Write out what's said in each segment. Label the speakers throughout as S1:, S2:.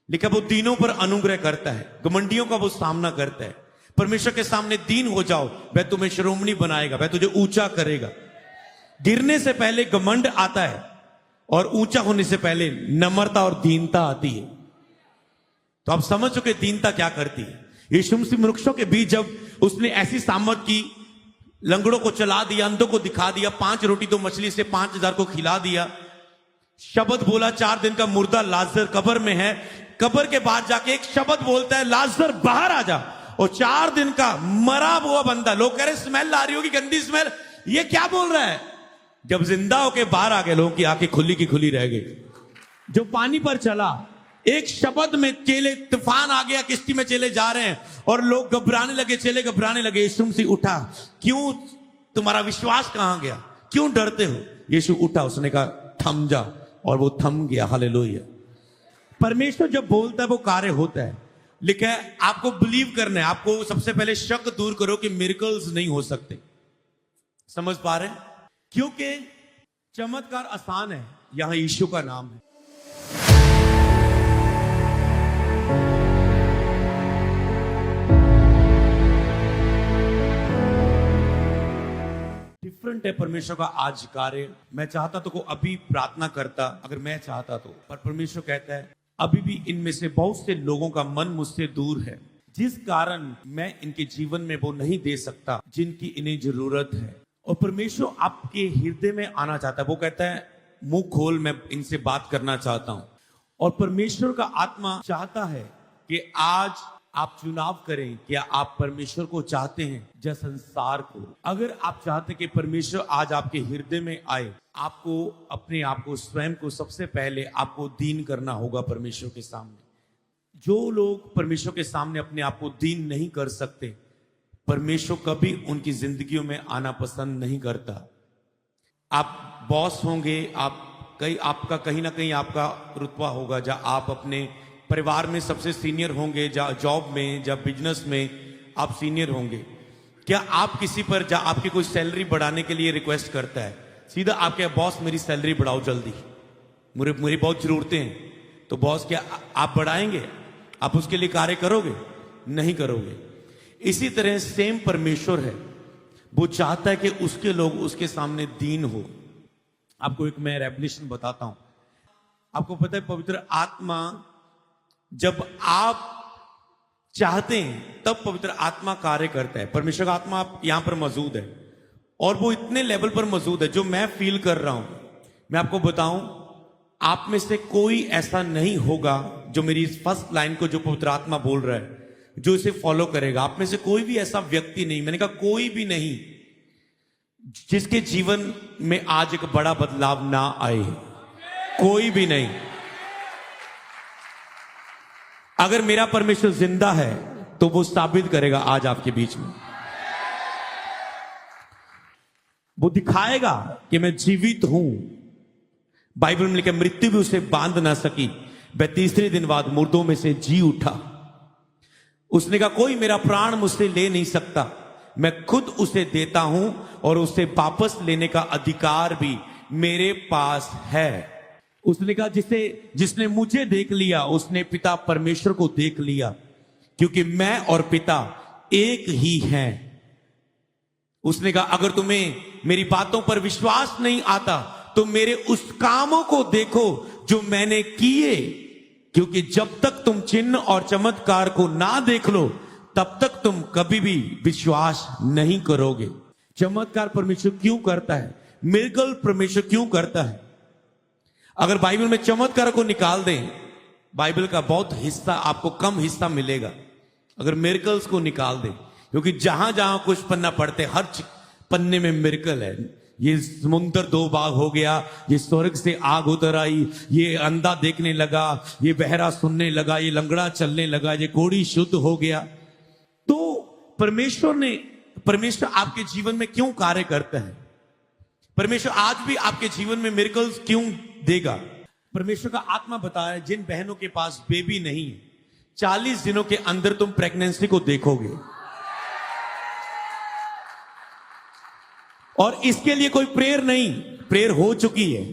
S1: लिखा वो दीनों पर अनुग्रह करता है, घमंडियों का वो सामना करता है। परमेश्वर के सामने दीन हो जाओ, वह तुम्हें शिरोमणि बनाएगा, वह तुझे ऊंचा करेगा। गिरने से पहले घमंड आता है और ऊंचा होने से पहले नम्रता और दीनता आती है। तो आप समझ चुके दीनता क्या करती है। यीशु मसीह वृक्षों के बीच जब उसने ऐसी सामर्थ की, लंगड़ों को चला दिया, अंधों को दिखा दिया, 5 रोटी 2 मछली से 5000 को खिला दिया, शब्द बोला, 4 दिन का मुर्दा लाजर कब्र में है, कब्र के बाद जाके एक शब्द बोलता है, लाजर बाहर आ जा। और 4 दिन का मरा हुआ बंदा, लोग कह रहे स्मेल आ रही होगी, गंदी स्मेल, ये क्या बोल रहा है। जब जिंदा होके बाहर आ गए, लोगों की आंखें खुली की खुली रह गई। जो पानी पर चला, एक शब्द में चेले, तूफान आ गया, किश्ती में चले जा रहे हैं और लोग घबराने लगे, चेले घबराने लगे। यीशु मसीह उठा, क्यों तुम्हारा विश्वास कहां गया, क्यों डरते हो। यीशु उठा, उसने कहा थम जा, और वो थम गया। हालेलुया। परमेश्वर जब बोलता है वो कार्य होता है। लिखा है आपको बिलीव करना है, आपको सबसे पहले शक दूर करो कि मिरेकल्स नहीं हो सकते। समझ पा रहे हैं? क्योंकि चमत्कार आसान है, यहां यीशु का नाम है। डिफरेंट है परमेश्वर का आज कार्य। मैं चाहता तो को अभी प्रार्थना करता, अगर मैं चाहता तो, पर परमेश्वर कहता है अभी भी इनमें से बहुत से लोगों का मन मुझसे दूर है, जिस कारण मैं इनके जीवन में वो नहीं दे सकता जिनकी इन्हें जरूरत है। और परमेश्वर आपके हृदय में आना चाहता है। वो कहता है मुंह खोल, मैं इनसे बात करना चाहता हूं। और परमेश्वर का आत्मा चाहता है कि आज आप चुनाव करें, क्या आप परमेश्वर को चाहते हैं या संसार को। अगर आप चाहते हैं कि परमेश्वर आज आपके हृदय में आए, आपको अपने आप को, स्वयं को सबसे पहले आपको दीन करना होगा परमेश्वर के सामने। जो लोग परमेश्वर के सामने अपने आप को दीन नहीं कर सकते, परमेश्वर कभी उनकी जिंदगियों में आना पसंद नहीं करता। आप बॉस होंगे, आपका कहीं ना कहीं आपका रुतबा होगा, जहां आप अपने परिवार में सबसे सीनियर होंगे, जॉब में या बिजनेस में आप सीनियर होंगे। क्या आप किसी पर, जहां आपकी कोई सैलरी बढ़ाने के लिए रिक्वेस्ट करता है, सीधा आपके बॉस मेरी सैलरी बढ़ाओ जल्दी, मेरी बहुत जरूरतें हैं, तो बॉस क्या आप बढ़ाएंगे? आप उसके लिए कार्य करोगे? नहीं करोगे। इसी तरह सेम परमेश्वर है, वो चाहता है कि उसके लोग उसके सामने दीन हो। आपको एक मैं रेवलेशन बताता हूं। आपको पता है पवित्र आत्मा, जब आप चाहते हैं तब पवित्र आत्मा कार्य करता है। परमेश्वर का आत्मा आप यहां पर मौजूद है, और वो इतने लेवल पर मौजूद है जो मैं फील कर रहा हूं। मैं आपको बताऊं, आप में से कोई ऐसा नहीं होगा जो मेरी इस फर्स्ट लाइन को, जो पवित्र आत्मा बोल रहा है, जो इसे फॉलो करेगा। आप में से कोई भी ऐसा व्यक्ति नहीं, मैंने कहा कोई भी नहीं, जिसके जीवन में आज एक बड़ा बदलाव ना आए। कोई भी नहीं। अगर मेरा परमेश्वर जिंदा है तो वो साबित करेगा आज आपके बीच में। वो दिखाएगा कि मैं जीवित हूं। बाइबल में लिखा मृत्यु भी उसे बांध ना सकी, वह 3 दिन बाद मुर्दों में से जी उठा। उसने कहा कोई मेरा प्राण मुझसे ले नहीं सकता, मैं खुद उसे देता हूं, और उसे वापस लेने का अधिकार भी मेरे पास है। उसने कहा जिसने मुझे देख लिया उसने पिता परमेश्वर को देख लिया, क्योंकि मैं और पिता एक ही हैं। उसने कहा अगर तुम्हें मेरी बातों पर विश्वास नहीं आता तो मेरे उस कामों को देखो जो मैंने किए, क्योंकि जब तक तुम चिन्ह और चमत्कार को ना देख लो तब तक तुम कभी भी विश्वास नहीं करोगे। चमत्कार परमेश्वर क्यों करता है? मिरेकल परमेश्वर क्यों करता है? अगर बाइबल में चमत्कार को निकाल दें, बाइबल का बहुत हिस्सा आपको, कम हिस्सा मिलेगा अगर मिरेकल्स को निकाल दें, क्योंकि जहां जहां कुछ पन्ना पढ़ते हर पन्ने में मिरेकल है। ये समुद्र 2 भाग हो गया, ये स्वर्ग से आग उतर आई, ये अंधा देखने लगा, ये बहरा सुनने लगा, ये लंगड़ा चलने लगा, ये कोढ़ी शुद्ध हो गया। तो परमेश्वर आपके जीवन में क्यों कार्य करता है? परमेश्वर आज भी आपके जीवन में मिरेकल्स क्यों देगा? परमेश्वर का आत्मा बता है जिन बहनों के पास बेबी नहीं है, 40 दिनों के अंदर तुम प्रेगनेंसी को देखोगे। और इसके लिए कोई प्रेयर नहीं, प्रेयर हो चुकी है,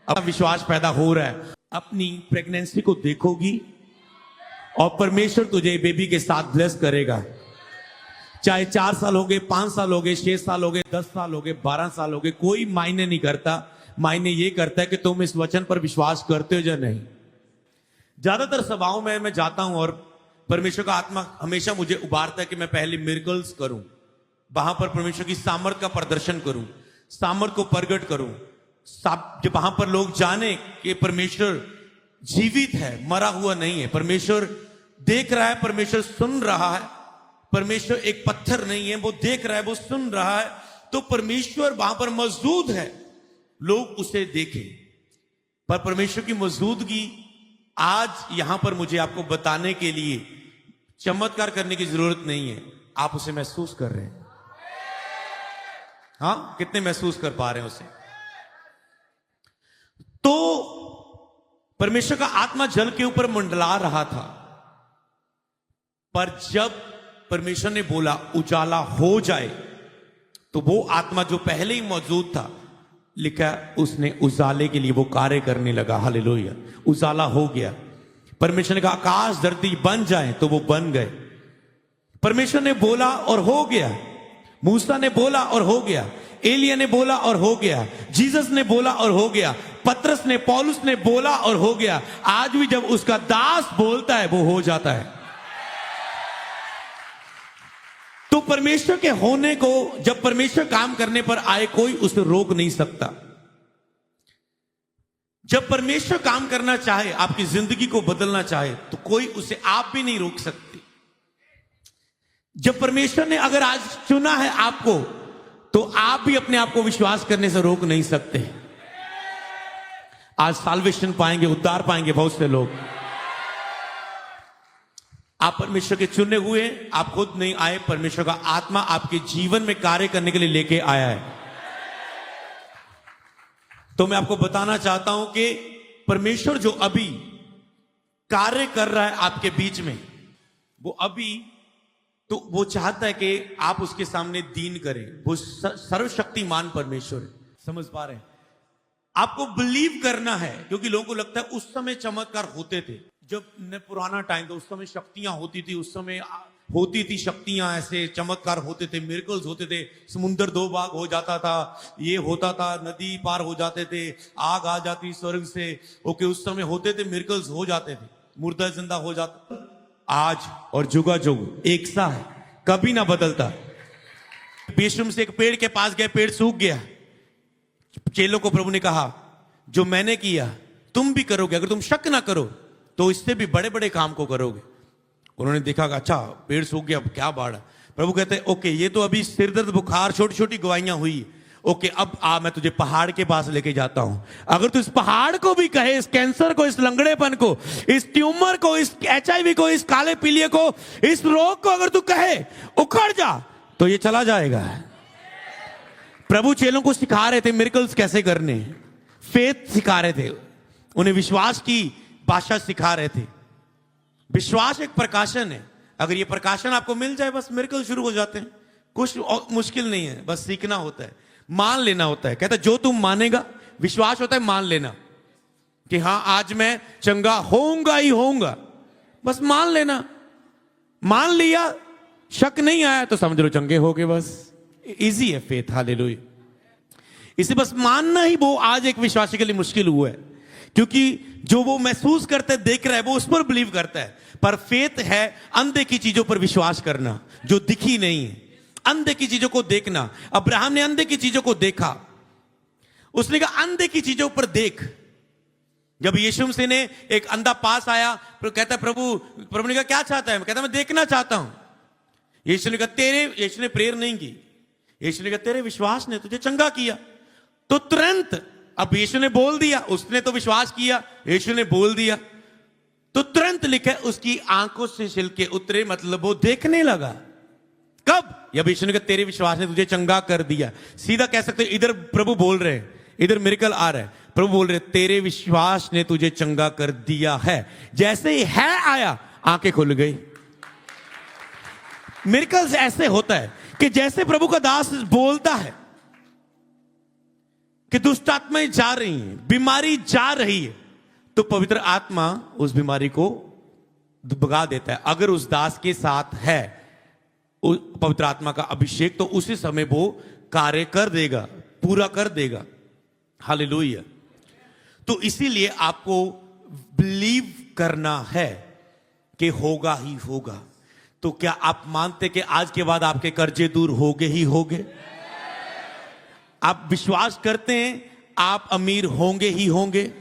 S1: अब विश्वास पैदा हो रहा है। अपनी प्रेगनेंसी को देखोगी और परमेश्वर तुझे बेबी के साथ ब्लेस करेगा। चाहे 4 साल हो गए, 5 साल हो गए, 6 साल हो गए, 10 साल हो गए, 12 साल हो गए, कोई मायने नहीं करता। मायने ये करता है कि तुम इस वचन पर विश्वास करते हो या नहीं। ज्यादातर सभाओं में मैं जाता हूं और परमेश्वर का आत्मा हमेशा मुझे उबारता है कि मैं पहले मिरेकल्स करूं, वहां पर परमेश्वर की सामर्थ का प्रदर्शन करूं, सामर्थ को प्रकट करूं, जब वहां पर लोग जाने कि परमेश्वर जीवित है, मरा हुआ नहीं है, परमेश्वर देख रहा है, परमेश्वर सुन रहा है, परमेश्वर एक पत्थर नहीं है, वो देख रहा है, वो सुन रहा है, तो परमेश्वर वहां पर मौजूद है, लोग उसे देखें। पर परमेश्वर की मौजूदगी आज यहां पर मुझे आपको बताने के लिए चमत्कार करने की जरूरत नहीं है, आप उसे महसूस कर रहे हैं। हाँ, कितने महसूस कर पा रहे हैं उसे? तो परमेश्वर का आत्मा जल के ऊपर मंडला रहा था, पर जब परमेश्वर ने बोला उजाला हो जाए, तो वो आत्मा जो पहले ही मौजूद था, लिखा उसने उजाले के लिए वो कार्य करने लगा। हालेलुया, उजाला हो गया। परमेश्वर ने कहा आकाश धरती बन जाए, तो वो बन गए। परमेश्वर ने बोला और हो गया। मूसा ने बोला और हो गया, एलिया ने बोला और हो गया, जीसस ने बोला और हो गया, पतरस ने, पौलुस ने बोला और हो गया। आज भी जब उसका दास बोलता है वो हो जाता है। तो परमेश्वर के होने को, जब परमेश्वर काम करने पर आए, कोई उसे रोक नहीं सकता। जब परमेश्वर काम करना चाहे, आपकी जिंदगी को बदलना चाहे, तो कोई उसे आप भी नहीं रोक सकते। जब परमेश्वर ने अगर आज चुना है आपको, तो आप भी अपने आप को विश्वास करने से रोक नहीं सकते। आज साल्वेशन पाएंगे, उद्धार पाएंगे बहुत से लोग। आप परमेश्वर के चुने हुए, आप खुद नहीं आए, परमेश्वर का आत्मा आपके जीवन में कार्य करने के लिए लेके आया है। तो मैं आपको बताना चाहता हूं कि परमेश्वर जो अभी कार्य कर रहा है आपके बीच में, वो अभी तो वो चाहता है कि आप उसके सामने दीन करें। वो सर्वशक्तिमान परमेश्वर है। समझ पा रहे हैं? आपको बिलीव करना है, क्योंकि लोगों को लगता है उस समय चमत्कार होते थे, जब न पुराना टाइम था, उस समय शक्तियां होती थी, उस समय होती थी शक्तियां, ऐसे चमत्कार होते थे, मिरेकल्स होते थे, समुंदर 2 भाग हो जाता था, ये होता था, नदी पार हो जाते थे, आग आ जाती स्वर्ग से। ओके, उस समय होते थे, मिरेकल्स हो जाते थे, मुर्दा जिंदा हो जाता। आज और जुगा जुग एक सा है, कभी ना बदलता। बेशुम से एक पेड़ के पास गए, पेड़ सूख गया। चेलों को प्रभु ने कहा जो मैंने किया तुम भी करोगे, अगर तुम शक ना करो तो इससे भी बड़े बड़े काम को करोगे। उन्होंने देखा कि अच्छा पेड़ सूख गया, क्या बाढ़। प्रभु कहते हैं ओके, ये तो अभी सिर दर्द, बुखार, छोटी छोटी गवाहियां हुई। ओके, अब मैं तुझे पहाड़ के पास लेके जाता हूं। अगर तू इस पहाड़ को भी कहे, इस कैंसर को, इस लंगड़ेपन को, इस ट्यूमर को, इस HIV को, इस काले पीलिए को, इस रोग को अगर तू कहे उखड़ जा, तो ये चला जाएगा। प्रभु चेलों को सिखा रहे थे मिरेकल्स कैसे करने, फेथ सिखा रहे थे, उन्हें विश्वास की भाषा सिखा रहे थे। विश्वास एक प्रकाशन है, अगर ये प्रकाशन आपको मिल जाए, बस मिरेकल शुरू हो जाते हैं। कुछ मुश्किल नहीं है, बस सीखना होता है, मान लेना होता है। कहता है जो तुम मानेगा, विश्वास होता है मान लेना कि हां आज मैं चंगा होऊंगा ही होऊंगा, बस मान लेना। मान लिया, शक नहीं आया तो समझ लो चंगे हो गए, बस इजी है फेथ। हालेलुया। इसे बस मानना ही वो आज एक विश्वासी के लिए मुश्किल हुआ है, क्योंकि जो वो महसूस करता है, देख रहा है, वो उस पर बिलीव करता है। पर फेथ है अंधे की चीजों पर विश्वास करना जो दिखी नहीं है, अंधे की चीजों को देखना। अब्राहम ने अंधे की चीजों को देखा, उसने कहा अंधे की चीजों पर देख। जब यीशु मसीह ने एक अंधा पास आया, कहता प्रभु ने कहा क्या चाहता है? कहता मैं देखना चाहता हूं। यीशु ने कहा यीशु ने प्रेयर नहीं की, यीशु ने कहा तेरे विश्वास ने तुझे चंगा किया। तो तुरंत, अब यीशु ने बोल दिया, उसने तो विश्वास किया, यीशु ने बोल दिया, तो तुरंत लिखा उसकी आंखों से छिलके उतरे, मतलब वो देखने लगा। कब? जब यीशु ने कहा तेरे विश्वास ने तुझे चंगा कर दिया। सीधा कह सकते, इधर प्रभु बोल रहे हैं, इधर मिरेकल आ रहा है, प्रभु बोल रहे तेरे विश्वास ने तुझे चंगा कर दिया है। जैसे ही है आया, आंखें खुल गई। मिरेकल्स ऐसे होता है कि जैसे प्रभु का दास बोलता है कि दुष्ट आत्माएं जा रही हैं, बीमारी जा रही है, तो पवित्र आत्मा उस बीमारी को भगा देता है। अगर उस दास के साथ है पवित्र आत्मा का अभिषेक, तो उसी समय वो कार्य कर देगा, पूरा कर देगा। हालेलुया। तो इसीलिए आपको बिलीव करना है कि होगा ही होगा। तो क्या आप मानते कि आज के बाद आपके कर्जे दूर होगे ही होगे? आप विश्वास करते हैं आप अमीर होंगे ही होंगे?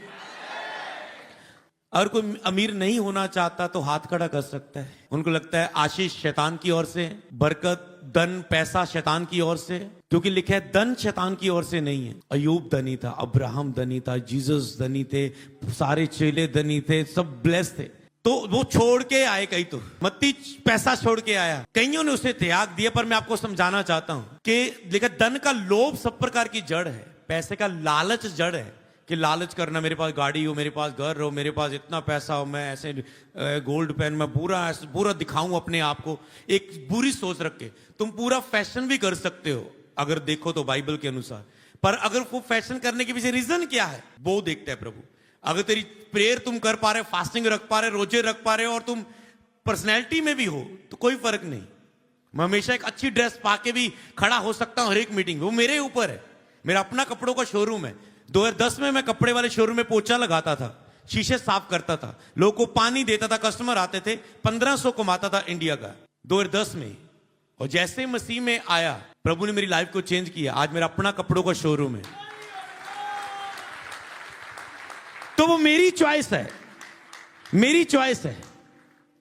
S1: अगर कोई अमीर नहीं होना चाहता तो हाथ खड़ा कर सकता है। उनको लगता है आशीष शैतान की ओर से, बरकत, धन, पैसा शैतान की ओर से, क्योंकि लिखा है धन शैतान की ओर से नहीं है। अयूब धनी था, अब्राहम धनी था, जीसस धनी थे, सारे चेले धनी थे, सब ब्लेस थे। तो वो छोड़ के आए, कई तो मत्ती पैसा छोड़ के आया, कईयों ने उसे त्याग दिया। पर मैं आपको समझाना चाहता हूं कि लिखा धन का लोभ सब प्रकार की जड़ है, पैसे का लालच जड़ है। कि लालच करना, मेरे पास गाड़ी हो, मेरे पास घर हो, मेरे पास इतना पैसा हो, मैं ऐसे गोल्ड पेन में पूरा दिखाऊं अपने आप को। एक बुरी सोच रख के तुम पूरा फैशन भी कर सकते हो अगर देखो तो बाइबल के अनुसार। पर अगर वो फैशन करने के पीछे रीजन क्या है वो देखता है प्रभु। अगर तेरी प्रेयर तुम कर पा रहे, फास्टिंग रख पा रहे, रोजे रख पा रहे हो, और तुम पर्सनैलिटी में भी हो, तो कोई फर्क नहीं। मैं हमेशा एक अच्छी ड्रेस पाके भी खड़ा हो सकता हूं हर एक मीटिंग में, वो मेरे ऊपर है। मेरा अपना कपड़ों का शोरूम है। 2010 में मैं कपड़े वाले शोरूम में पोछा लगाता था, शीशे साफ करता था, लोगों को पानी देता था, कस्टमर आते थे, 1500 कमाता था इंडिया का 2010 में। और जैसे मसीह में आया, प्रभु ने मेरी लाइफ को चेंज किया। आज मेरा अपना कपड़ों का शोरूम है। तो वो मेरी चॉइस है, मेरी चॉइस है।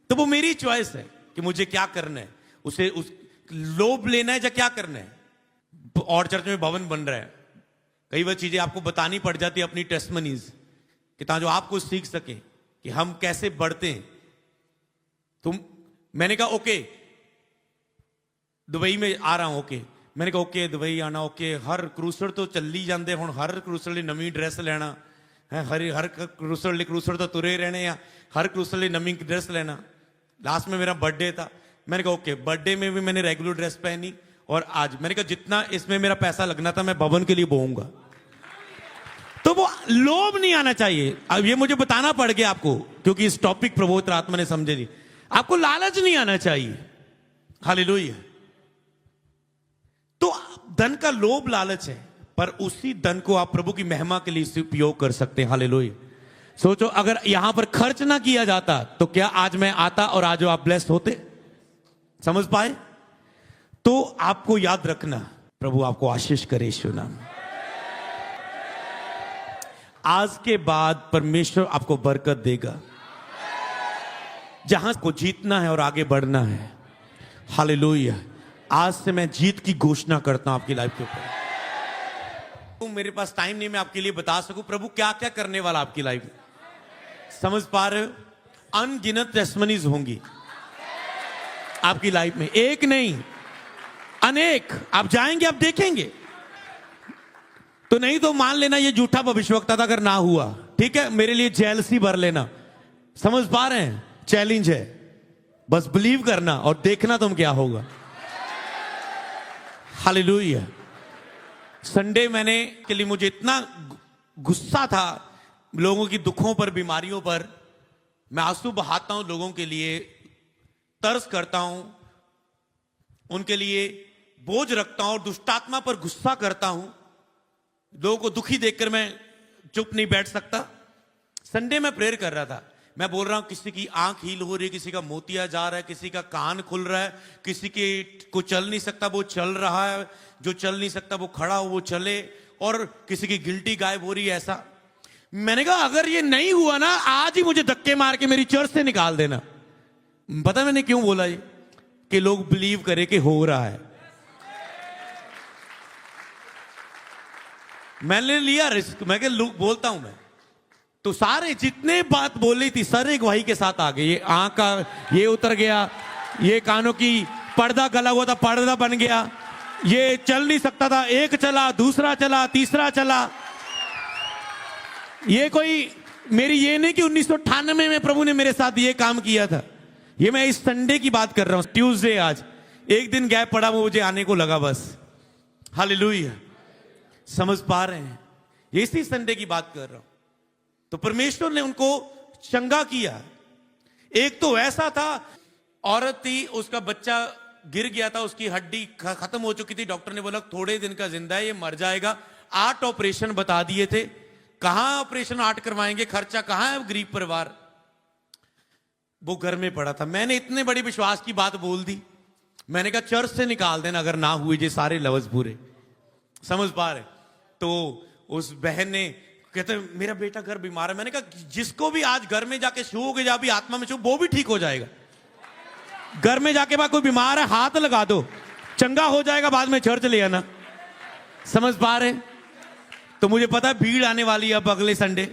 S1: तो वो मेरी चॉइस है कि मुझे क्या करना है, उसे उस लोभ लेना है या क्या करना है। और चर्च में भवन बन रहा है, कई बार चीजें आपको बतानी पड़ जाती है अपनी टेस्टमनीज कि ताकि जो आपको सीख सके कि हम कैसे बढ़ते हैं। मैंने कहा ओके दुबई में आ रहा हूं, ओके मैंने कहा ओके दुबई आना, ओके हर क्रूसर तो चली जाते हुण, हर क्रूसर लिए नवी ड्रेस लेना है, हर क्रूसर तो तुरे रहने या हर क्रूसर लिए नवी ड्रेस लेना। लास्ट में मेरा बर्थडे था, मैंने कहा ओके बर्थडे में भी मैंने रेगुलर ड्रेस पहनी। और आज मैंने कहा जितना इसमें मेरा पैसा लगना था मैं भवन के लिए बोऊंगा। तो वो लोभ नहीं आना चाहिए। अब ये मुझे बताना पड़ गया आपको, क्योंकि इस टॉपिक पवित्र आत्मा ने समझे नहीं। आपको लालच नहीं आना चाहिए। हालेलुया। तो धन का लोभ लालच है, पर उसी धन को आप प्रभु की महिमा के लिए उपयोग कर सकते हैं। हालेलुया। सोचो अगर यहां पर खर्च ना किया जाता तो क्या आज मैं आता और आज आप ब्लेस्ड होते? समझ पाए? तो आपको याद रखना, प्रभु आपको आशीष करे यीशु नाम। आज के बाद परमेश्वर आपको बरकत देगा, जहां को जीतना है और आगे बढ़ना है। हालेलुया। आज से मैं जीत की घोषणा करता हूं आपकी लाइफ के ऊपर। तो मेरे पास टाइम नहीं मैं आपके लिए बता सकूं प्रभु क्या क्या करने वाला आपकी लाइफ में। समझ पा रहे हो? अनगिनत टेस्टमनीज होंगी आपकी लाइफ में, एक नहीं अनेक। आप जाएंगे, आप देखेंगे। तो नहीं तो मान लेना ये झूठा भविष्यवक्ता था, अगर ना हुआ ठीक है, मेरे लिए जेलसी भर लेना। समझ पा रहे हैं? चैलेंज है, बस बिलीव करना और देखना तुम क्या होगा। हालेलुया। संडे मैंने के लिए मुझे इतना गुस्सा था लोगों की दुखों पर, बीमारियों पर। मैं आंसू बहाता हूं लोगों के लिए, तरस करता हूं उनके लिए, बोझ रखता हूं और दुष्टात्मा पर गुस्सा करता हूं। लोगों को दुखी देखकर मैं चुप नहीं बैठ सकता। संडे में प्रेयर कर रहा था, मैं बोल रहा हूं किसी की आंख हील हो रही है, किसी का मोतिया जा रहा है, किसी का कान खुल रहा है, किसी के को चल नहीं सकता वो चल रहा है, जो चल नहीं सकता वो खड़ा हो वो चले, और किसी की गिल्टी गायब हो रही है। ऐसा मैंने कहा अगर ये नहीं हुआ ना, आज ही मुझे धक्के मार के मेरी चर्च से निकाल देना। पता मैंने क्यों बोला ये? कि लोग बिलीव करे कि हो रहा है। मैंने लिया रिस्क, मैं बोलता हूं मैं तो सारे जितने बात बोली थी सर एक वही के साथ आ गए। ये आंख का ये उतर गया, ये कानों की पर्दा गला हुआ था पर्दा बन गया, ये चल नहीं सकता था, एक चला, दूसरा चला, तीसरा चला। ये कोई मेरी ये नहीं कि 1998 में प्रभु ने मेरे साथ ये काम किया था। ये मैं इस संडे की बात कर रहा हूं, ट्यूसडे। आज एक दिन गैप पड़ा, वो मुझे आने को लगा बस। हालेलुया। समझ पा रहे हैं? ये इसी संडे की बात कर रहा हूं। तो परमेश्वर ने उनको चंगा किया। एक तो ऐसा था, औरत थी, उसका बच्चा गिर गया था, उसकी हड्डी खत्म हो चुकी थी, डॉक्टर ने बोला थोड़े दिन का जिंदा है, ये मर जाएगा। 8 ऑपरेशन बता दिए थे, कहां ऑपरेशन 8 करवाएंगे, खर्चा कहां है, गरीब परिवार। वो घर में पड़ा था। मैंने इतने बड़ी विश्वास की बात बोल दी, मैंने कहा चर्च से निकाल देना अगर ना हुए ये सारे लफ्ज पूरे, समझ पा रहे। तो उस बहन ने कहते मेरा बेटा घर बीमार है। मैंने कहा जिसको भी आज घर में जाके छू होगे, जा भी आत्मा में छू, वो भी ठीक हो जाएगा। घर में जाके बाद कोई बीमार है हाथ लगा दो, चंगा हो जाएगा, बाद में चर्च ले आना, समझ पा रहे। तो मुझे पता है भीड़ आने वाली है अब अगले संडे,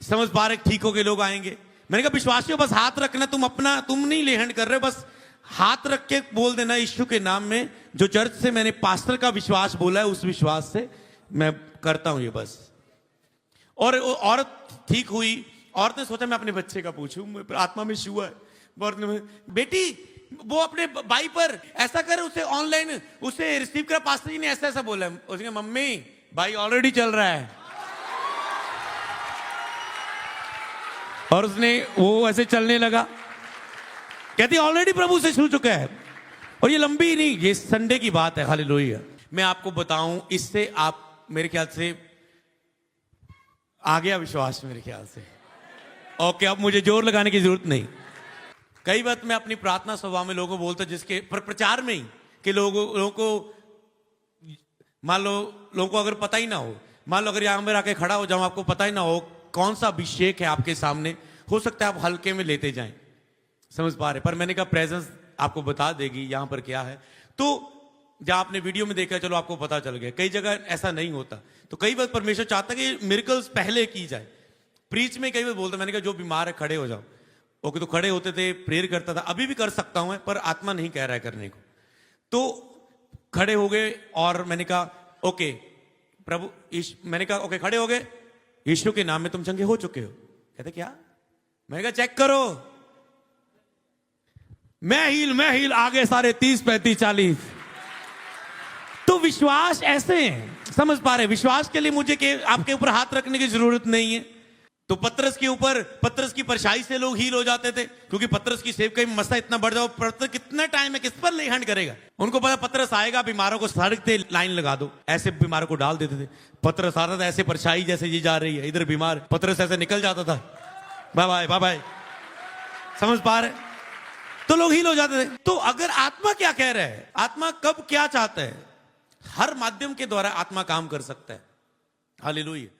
S1: समझ पा रहे, ठीक हो के लोग आएंगे। मैंने कहा विश्वासियों बस हाथ रखना, तुम नहीं लेहंड कर रहे, बस हाथ रख के बोल देना यीशु के नाम में, जो चर्च से मैंने पास्टर का विश्वास बोला है उस विश्वास से मैं करता हूं ये बस। और औरत ठीक हुई। औरत ने सोचा मैं अपने बच्चे का पूछूं, आत्मा में छुआ है। औरत ने, बेटी वो अपने भाई पर ऐसा कर, उसे ऑनलाइन उसे रिसीव करा, पास्टर जी ने ऐसा ऐसा बोला है। उसने मम्मी भाई ऑलरेडी चल रहा है। और उसने वो ऐसे चलने लगा, कहती ऑलरेडी प्रभु से छू चुका है। और ये लंबी नहीं, ये संडे की बात है, हालेलुया। मैं आपको बताऊं, इससे आप मेरे ख्याल से आ गया विश्वास, मेरे ख्याल से। ओके, अब मुझे जोर लगाने की जरूरत नहीं। कई बार मैं अपनी प्रार्थना सभा में लोगों को बोलता, जिसके प्रचार में ही, कि लोगों को मान लो लोगों को अगर पता ही ना हो, मान लो अगर यहां पर आके खड़ा हो जाऊं, आपको पता ही ना हो कौन सा अभिषेक है आपके सामने, हो सकता है आप हल्के में लेते जाएं, समझ पा रहे। पर मैंने कहा प्रेजेंस आपको बता देगी यहां पर क्या है। तो जहां आपने वीडियो में देखा, चलो आपको पता चल गया। कई जगह ऐसा नहीं होता, तो कई बार परमेश्वर चाहता है कि मिरेकल्स पहले की जाए। प्रीच में कई बार बोलता, मैंने कहा जो बीमार है खड़े हो जाओ। ओके, तो खड़े होते थे, प्रेयर करता था, अभी भी कर सकता हूं पर आत्मा नहीं कह रहा है करने को। तो खड़े हो गए और मैंने कहा ओके प्रभु, मैंने कहा ओके खड़े हो गए, यीशु के नाम में तुम चंगे हो चुके हो। कहते क्या? मैंने कहा चेक करो, मैं हील आगे सारे 30 35 40। तो विश्वास ऐसे है, समझ पा रहे। विश्वास के लिए मुझे आपके ऊपर हाथ रखने की जरूरत नहीं है। तो पतरस के ऊपर, पतरस की परछाई से लोग हील हो जाते थे, क्योंकि पतरस की सेवकाई में मसा इतना बढ़ जाओ, पतरस कितना टाइम है, किस पर ले हैंड करेगा। उनको पता पतरस आएगा, बीमारों को सड़क पे लाइन लगा दो, ऐसे बीमारों को डाल देते थे। पतरस आता था ऐसे, परछाई जैसे ये जा रही है, इधर बीमार, पतरस ऐसे निकल जाता था, बाय बाय बाय बाय, समझ पा रहे। तो लोग हील हो जाते थे। तो अगर आत्मा क्या कह रहा है, आत्मा कब क्या चाहता है, हर माध्यम के द्वारा आत्मा काम कर सकता है। हालेलुया।